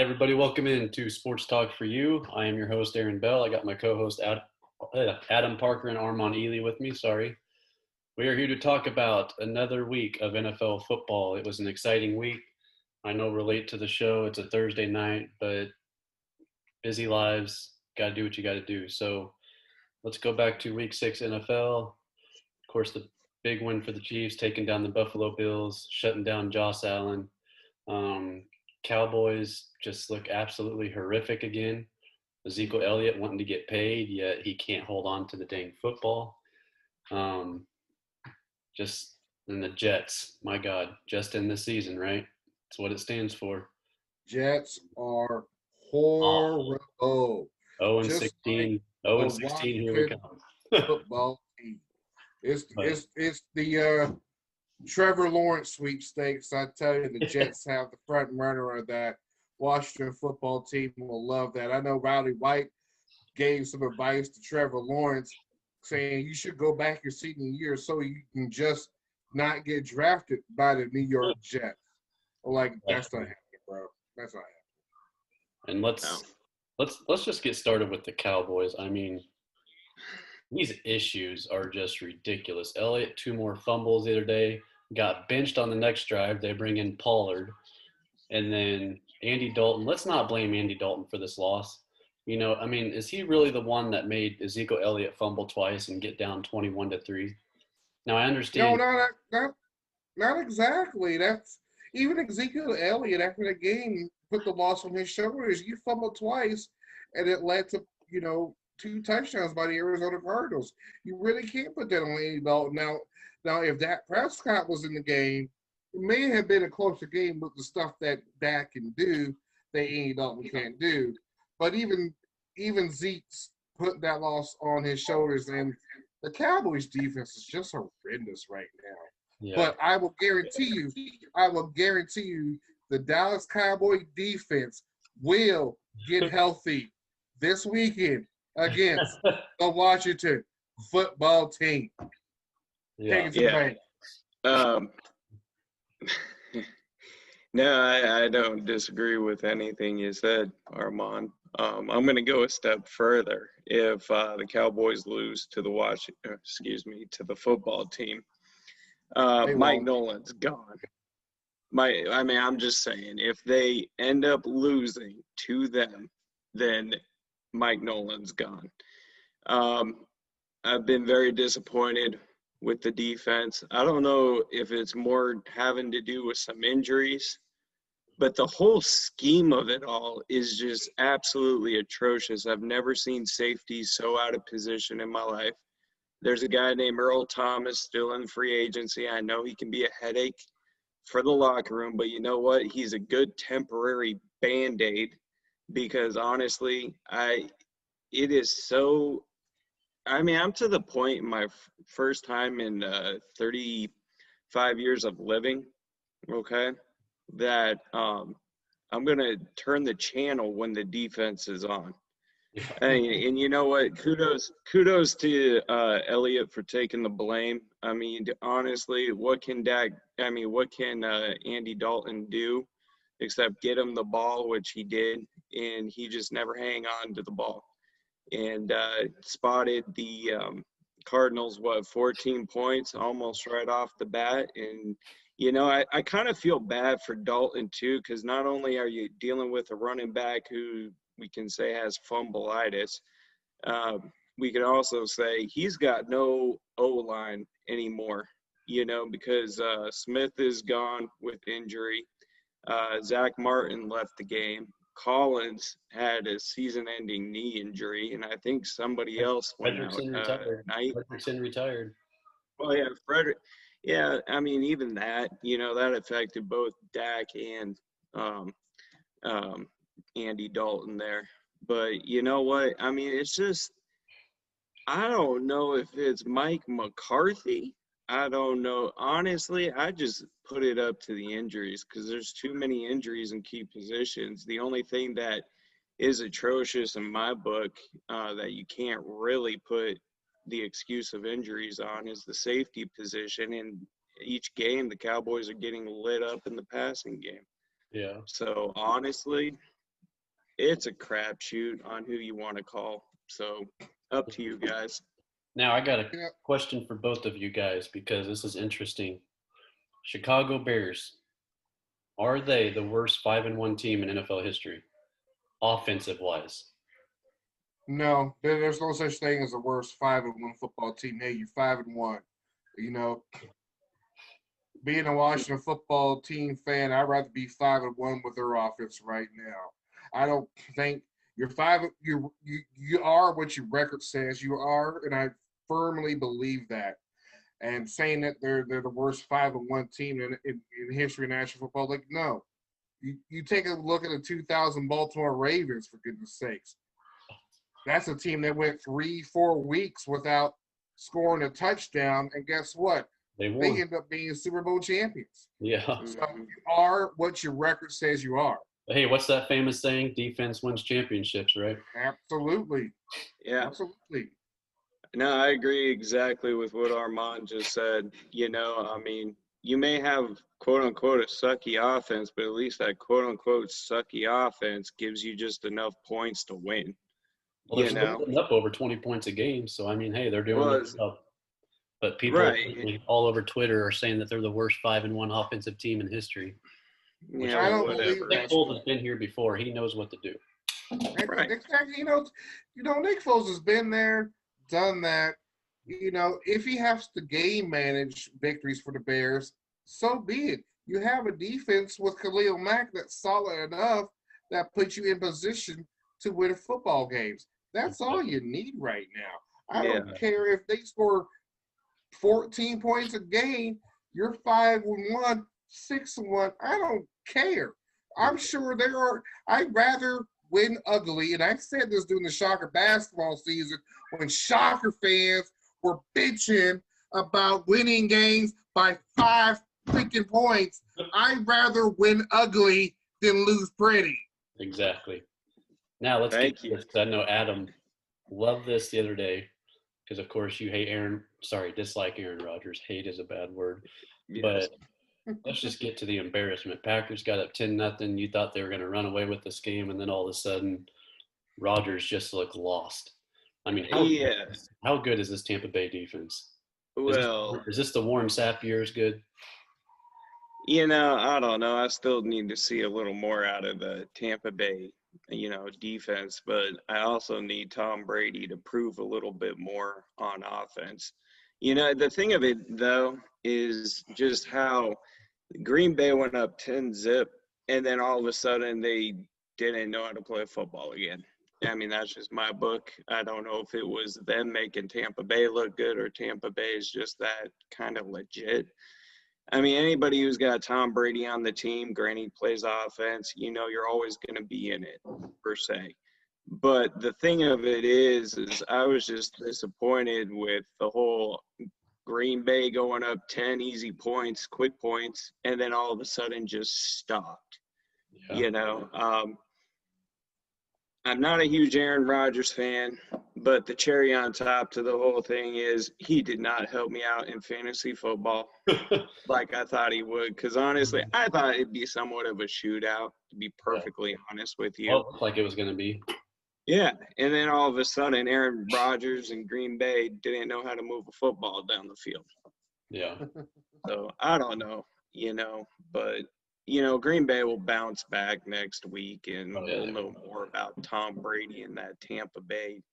Everybody. Welcome in to Sports Talk for You. I am your host, Aaron Bell. I got my co-host, Adam Parker and Armand Ely with me. Sorry. We are here to talk about another week of NFL football. It was an exciting week. I know we're late to the show. It's a Thursday night, but busy lives. Got to do what you got to do. So let's go back to Week 6 NFL. Of course, the big win for the Chiefs, taking down the Buffalo Bills, shutting down Josh Allen. Cowboys just look absolutely horrific again. Ezekiel Elliott wanting to get paid, yet he can't hold on to the dang football. Just in the Jets, my God, just in this season, right? That's what it stands for. Jets are horrible. 0-16, 0-16, here we come. Football team. It's the Trevor Lawrence sweepstakes. I tell you, the Jets have the front runner of that. Washington football team will love that. I know Riley White gave some advice to Trevor Lawrence saying you should go back your senior year so you can just not get drafted by the New York Jets. Like, that's not happening, bro. That's not happening. And let's just get started with the Cowboys. I mean, these issues are just ridiculous. Elliott, 2 more fumbles the other day, got benched on the next drive. They bring in Pollard. And then Andy Dalton. Let's not blame Andy Dalton for this loss. You know, I mean, is he really the one that made Ezekiel Elliott fumble twice and get down 21-3? Now, I understand. No, not exactly. That's even Ezekiel Elliott after the game put the loss on his shoulders. You fumbled twice, and it led to, 2 touchdowns by the Arizona Cardinals. You really can't put that on Andy Dalton. Now, if Dak Prescott was in the game, it may have been a closer game with the stuff that Dak can do that Andy Dalton can't do. But even Zeke's put that loss on his shoulders, and the Cowboys' defense is just horrendous right now. Yeah. But I will guarantee you, the Dallas Cowboy defense will get healthy this weekend against the Washington football team. Yeah. Take it to the bank. No, I don't disagree with anything you said, Armand. I'm going to go a step further. If the Cowboys lose to the football team, Mike Nolan's gone. I'm just saying, if they end up losing to them, then Mike Nolan's gone. I've been very disappointed with the defense. I don't know if it's more having to do with some injuries, but the whole scheme of it all is just absolutely atrocious. I've never seen safety so out of position in my life. There's a guy named Earl Thomas still in free agency. I know he can be a headache for the locker room, but you know what? He's a good temporary Band-Aid because honestly, I'm to the point in my first time in 35 years of living, okay, that I'm going to turn the channel when the defense is on. And you know what? Kudos to Elliott for taking the blame. I mean, honestly, what can Andy Dalton do except get him the ball, which he did, and he just never hang on to the ball. And spotted the Cardinals, 14 points almost right off the bat. And, I kind of feel bad for Dalton, too, because not only are you dealing with a running back who we can say has fumbleitis, we can also say he's got no O-line anymore, because Smith is gone with injury. Zach Martin left the game. Collins had a season-ending knee injury, and I think somebody else went out. Frederickson retired. Well, yeah, Frederick. Yeah, I mean, even that, that affected both Dak and Andy Dalton there. But you know what? I mean, it's just, I don't know if it's Mike McCarthy. I don't know. Honestly, I just put it up to the injuries because there's too many injuries in key positions. The only thing that is atrocious in my book that you can't really put the excuse of injuries on is the safety position. In each game, the Cowboys are getting lit up in the passing game. Yeah. So, honestly, it's a crapshoot on who you want to call. So up to you guys. Now, I got a Yeah. question for both of you guys because this is interesting. Chicago Bears, are they the worst 5-1 team in NFL history, offensive wise? No, there's no such thing as a worst 5-1 football team. Hey, you're 5-1. You know, being a Washington football team fan, I'd rather be 5-1 with their offense right now. I don't think you're you are what your record says you are, and I firmly believe that. And saying that they're the worst 5-1 team in history of National Football League, no. You take a look at the 2000 Baltimore Ravens, for goodness sakes. That's a team that went 3-4 weeks without scoring a touchdown, and guess what? They They won. end up being Super Bowl champions. Yeah. So you are what your record says you are. Hey, what's that famous saying? Defense wins championships, right? Absolutely. Yeah. Absolutely. No, I agree exactly with what Armand just said. I mean, you may have quote unquote a sucky offense, but at least that quote unquote sucky offense gives you just enough points to win. Well, they're still putting up over 20 points a game. So, I mean, hey, they're doing Well, their stuff. But people right. all over Twitter are saying that they're the worst 5-1 offensive team in history. Which Yeah, I don't believe whatever. Nick that's Foles true. has been here before. He knows what to do. Right. Exactly. Nick Foles has been there, done that. If he has to game manage victories for the Bears, so be it. You have a defense with Khalil Mack that's solid enough that puts you in position to win football games. That's all you need right now. I don't care if they score 14 points a game, you're 5-1, 6-1. I don't care. I'm sure there are. I'd rather win ugly. And I said this during the Shocker basketball season when Shocker fans were bitching about winning games by 5 freaking points. I'd rather win ugly than lose pretty. Exactly. Now let's get to this because I know Adam loved this the other day because, of course, you dislike Aaron Rodgers. Hate is a bad word. Yes. But let's just get to the embarrassment. Packers got up 10-0. You thought they were going to run away with this game, and then all of a sudden, Rodgers just looked lost. I mean, how good is this Tampa Bay defense? Well, Is this the Warren Sapp years good? I don't know. I still need to see a little more out of the Tampa Bay, defense, but I also need Tom Brady to prove a little bit more on offense. The thing of it, though, is just how Green Bay went up 10-0, and then all of a sudden they didn't know how to play football again. I mean, that's just my book. I don't know if it was them making Tampa Bay look good or Tampa Bay is just that kind of legit. I mean, anybody who's got Tom Brady on the team, granted he plays offense, you're always going to be in it, per se. But the thing of it is I was just disappointed with the whole Green Bay going up 10 easy points, quick points, and then all of a sudden just stopped. Yeah. I'm not a huge Aaron Rodgers fan, but the cherry on top to the whole thing is he did not help me out in fantasy football like I thought he would. Because honestly, I thought it'd be somewhat of a shootout, to be perfectly honest with you. Well, it looked like it was going to be. Yeah, and then all of a sudden, Aaron Rodgers and Green Bay didn't know how to move a football down the field. Yeah. So I don't know, but Green Bay will bounce back next week, and we'll know more about Tom Brady and that Tampa Bay.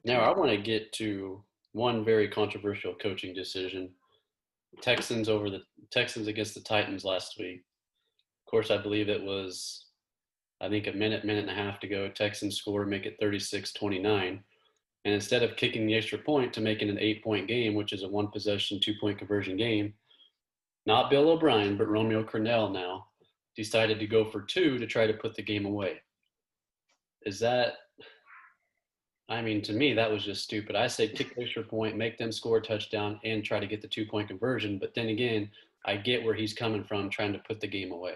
Now, I want to get to one very controversial coaching decision. Texans against the Titans last week. Of course, I believe it was, a minute and a half to go. Texans score, make it 36-29. And instead of kicking the extra point to make it an 8-point game, which is a 1-possession, 2-point conversion game, not Bill O'Brien, but Romeo Crennel now decided to go for 2 to try to put the game away. To me, that was just stupid. I say kick the extra point, make them score a touchdown, and try to get the 2-point conversion. But then again, I get where he's coming from, trying to put the game away.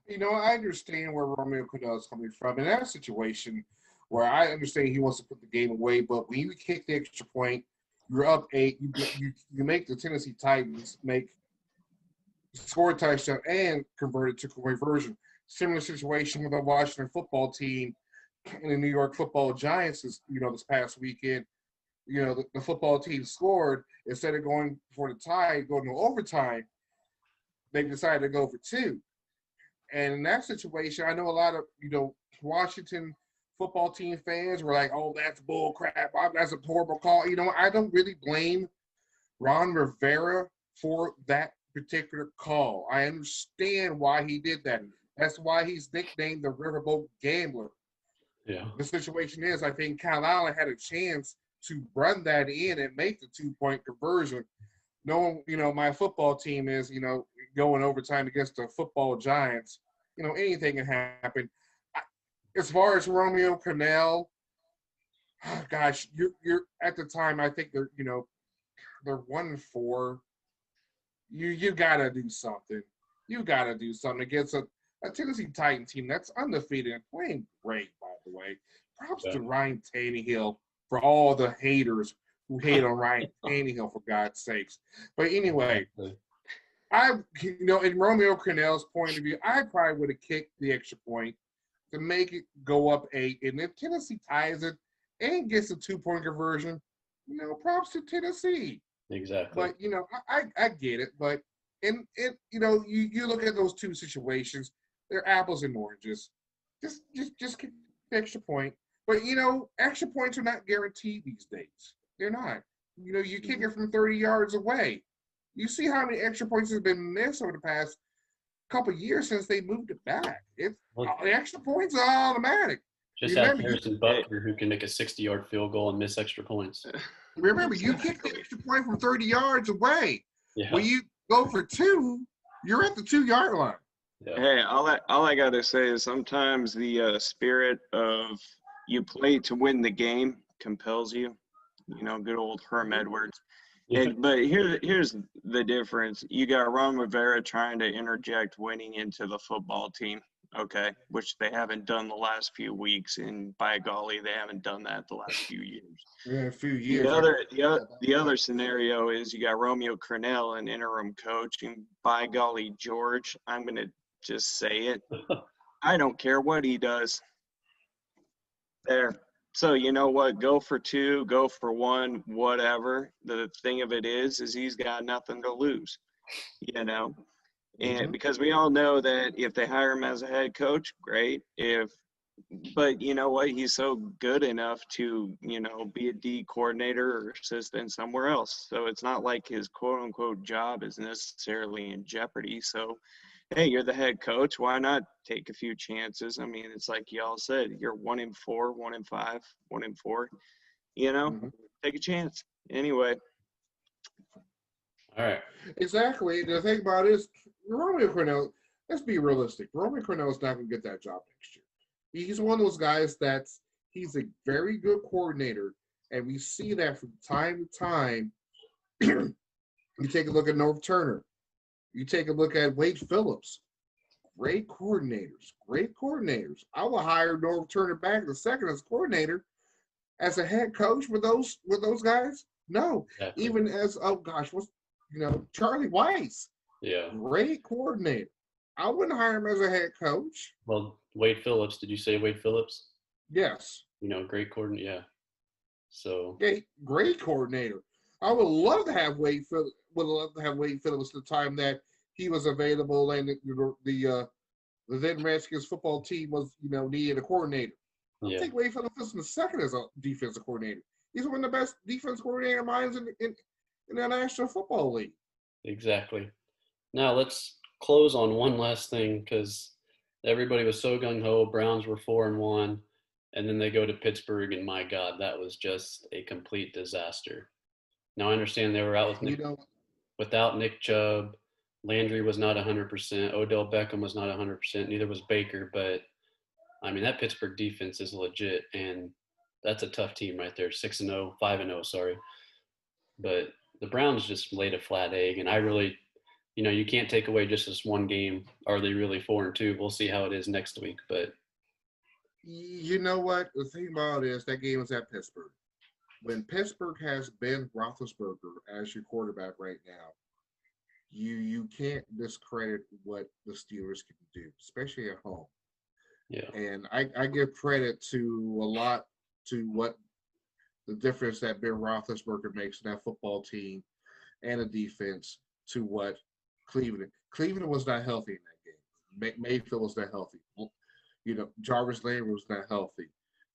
I understand where Romeo Crennel is coming from. In that situation, where I understand he wants to put the game away, but when you kick the extra point, you're up 8. You make the Tennessee Titans score a touchdown and convert it to conversion. similar situation with the Washington football team and the New York Football Giants is, this past weekend. The football team scored instead of going for the tie, going to overtime. They decided to go for two. And in that situation, I know a lot of, Washington football team fans were like, oh, that's bull crap. That's a horrible call. I don't really blame Ron Rivera for that particular call. I understand why he did that. That's why he's nicknamed the Riverboat Gambler. Yeah. The situation is, I think Kyle Allen had a chance to run that in and make the 2-point conversion. Knowing, my football team is, going overtime against the football Giants, anything can happen. As far as Romeo Crennel, gosh, you're at the time, I think they're 1-4. You gotta do something. You gotta do something against a Tennessee Titan team that's undefeated and playing great, by the way. Props to Ryan Tannehill for all the haters who hate on Ryan Tannehill, for God's sakes. But anyway, in Romeo Crennel's point of view, I probably would have kicked the extra point to make it go up 8. And if Tennessee ties it and gets a 2-point conversion, props to Tennessee. Exactly. But, I get it. But, you look at those two situations, they're apples and oranges. Just kick the extra point. But, extra points are not guaranteed these days. They're not. You kick it from 30 yards away. You see how many extra points has been missed over the past couple of years since they moved it back. The extra points are automatic. Just have Harrison Butker who can make a 60-yard field goal and miss extra points. Remember, you kick the extra point from 30 yards away. Yeah. When you go for 2, you're at the 2-yard line. Yeah. Hey, all I got to say is sometimes the spirit of you play to win the game compels you. Good old Herm Edwards. But here's the difference. You got Ron Rivera trying to interject winning into the football team, okay, which they haven't done the last few weeks, and by golly, they haven't done that the last few years. Yeah, a few years. The other scenario is you got Romeo Crennel, an interim coach, and by golly, George, I'm going to just say it. I don't care what he does. There. So you know what? Go for 2, go for 1, whatever. The thing of it is he's got nothing to lose, And because we all know that if they hire him as a head coach, great. But you know what? He's so good enough to, be a D coordinator or assistant somewhere else. So it's not like his quote unquote job is necessarily in jeopardy. So, hey, you're the head coach. Why not take a few chances? I mean, it's like y'all said, you're 1-4, 1-5, 1-4. Take a chance. Anyway. All right. Exactly. The thing about it is, Romeo Crennel, let's be realistic. Romeo Crennel is not going to get that job next year. He's one of those guys he's a very good coordinator, and we see that from time to time. You take a look at Norv Turner. You take a look at Wade Phillips. Great coordinators. I will hire Norv Turner back the second as coordinator. As a head coach with those guys? No. Exactly. Even as Charlie Weiss. Yeah. Great coordinator. I wouldn't hire him as a head coach. Well, Wade Phillips, did you say Wade Phillips? Yes. Great coordinator. Yeah. So. Great coordinator. I would love to have Wade Phillips. The time that he was available and the then Redskins football team was needed a coordinator. I think Wade Phillips is the second as a defensive coordinator. He's one of the best defense coordinator minds in the National Football League. Exactly. Now let's close on one last thing because everybody was so gung-ho. Browns were 4-1, and then they go to Pittsburgh, and my God, that was just a complete disaster. Now I understand they were out with without Nick Chubb. Landry was not 100%. Odell Beckham was not 100%. Neither was Baker. But, I mean, that Pittsburgh defense is legit, and that's a tough team right there. 6-0, 5-0, sorry. But the Browns just laid a flat egg, and I really – you can't take away just this one game. Are they really 4-2? We'll see how it is next week. But you know what? The thing about it is that game is at Pittsburgh. When Pittsburgh has Ben Roethlisberger as your quarterback right now, you can't discredit what the Steelers can do, especially at home. Yeah. And I give credit to a lot to what the difference that Ben Roethlisberger makes in that football team and the defense to what Cleveland was not healthy in that game. Mayfield was not healthy. Jarvis Landry was not healthy.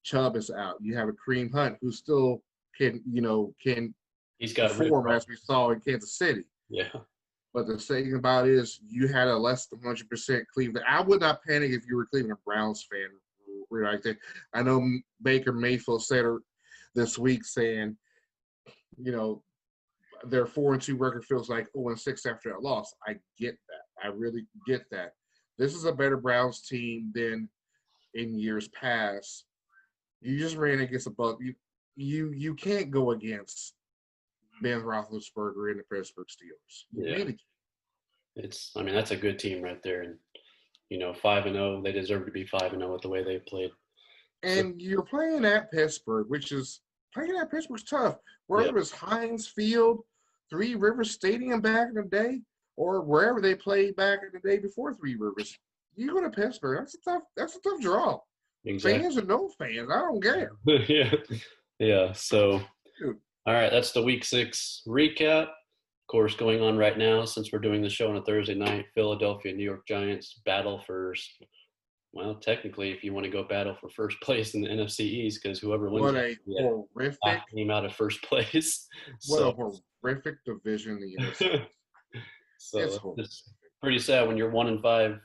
Chubb is out. You have a Kareem Hunt who still can He's got perform as we saw in Kansas City. Yeah. But the thing about it is you had a less than 100% Cleveland. I would not panic if you were a Cleveland Browns fan. Right there. I know Baker Mayfield said this week saying, their 4-2 record feels like 0-6 after that loss. I get that. I really get that. This is a better Browns team than in years past. You just ran against a bug. You can't go against Ben Roethlisberger and the Pittsburgh Steelers. Yeah. That's a good team right there. And, 5-0, they deserve to be 5-0 with the way they played. And you're playing at Pittsburgh, playing at Pittsburgh's tough. Whether it was Heinz Field, Three Rivers Stadium back in the day, or wherever they played back in the day before Three Rivers, you go to Pittsburgh. That's a tough draw. Exactly. Fans or no fans, I don't care. Yeah. So, all right, that's the Week 6 recap. Of course, going on right now, since we're doing the show on a Thursday night, Philadelphia, New York Giants battle for, well, technically, if you want to go battle for first place in the NFC East, because whoever wins, what a horrific team out of first place. What a horrific division the NFC. So it's pretty sad when you're 1-5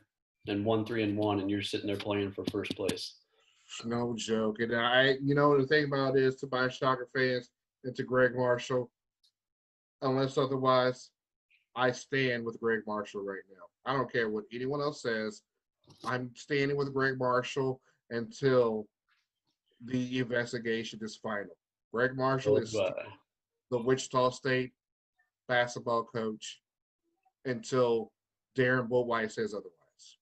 and 1-3-1, and you're sitting there playing for first place. No joke. And the thing about it is, to my Shocker fans and to Greg Marshall, unless otherwise, I stand with Greg Marshall right now. I don't care what anyone else says. I'm standing with Greg Marshall until the investigation is final. Greg Marshall is the Wichita State basketball coach until Darren Bullwhite says otherwise.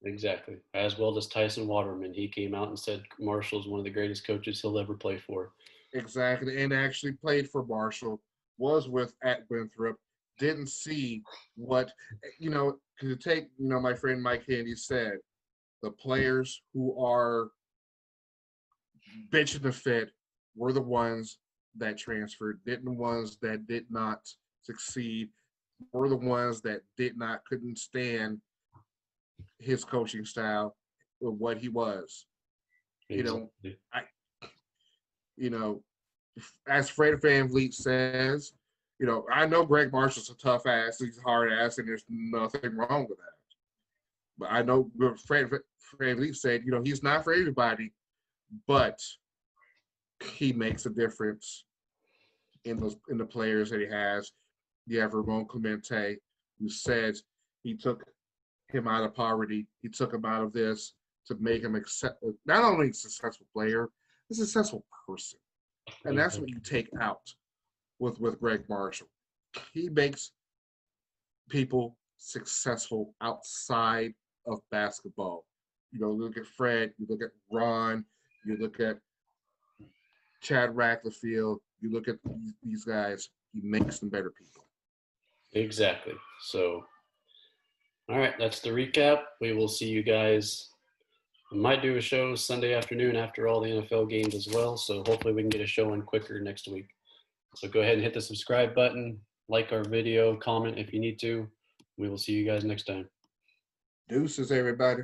Exactly. As well as Tyson Waterman. He came out and said Marshall's one of the greatest coaches he'll ever play for. Exactly. And actually played for Marshall, was at Winthrop, didn't see what, to take, my friend Mike Handy said, the players who are bitching the fit were the ones that transferred, the ones that did not succeed, were the ones that couldn't stand his coaching style or what he was. Exactly. As Fred VanVleet says, I know Greg Marshall's a tough ass, he's a hard ass, and there's nothing wrong with that. But I know Fred VanVleet said, he's not for everybody, but he makes a difference in the players that he has. You have Ramon Clemente, who said he took him out of poverty. He took him out of this to make him not only a successful player, a successful person. And that's what you take out with Greg Marshall. He makes people successful outside of basketball. Look at Fred, you look at Ron, you look at Chad Racklefield, you look at these guys, he makes them better people. Exactly. So, all right, that's the recap. We will see you guys. We might do a show Sunday afternoon after all the NFL games as well, so hopefully we can get a show in quicker next week. So go ahead and hit the subscribe button, like our video, comment if you need to. We will see you guys next time. Deuces, everybody.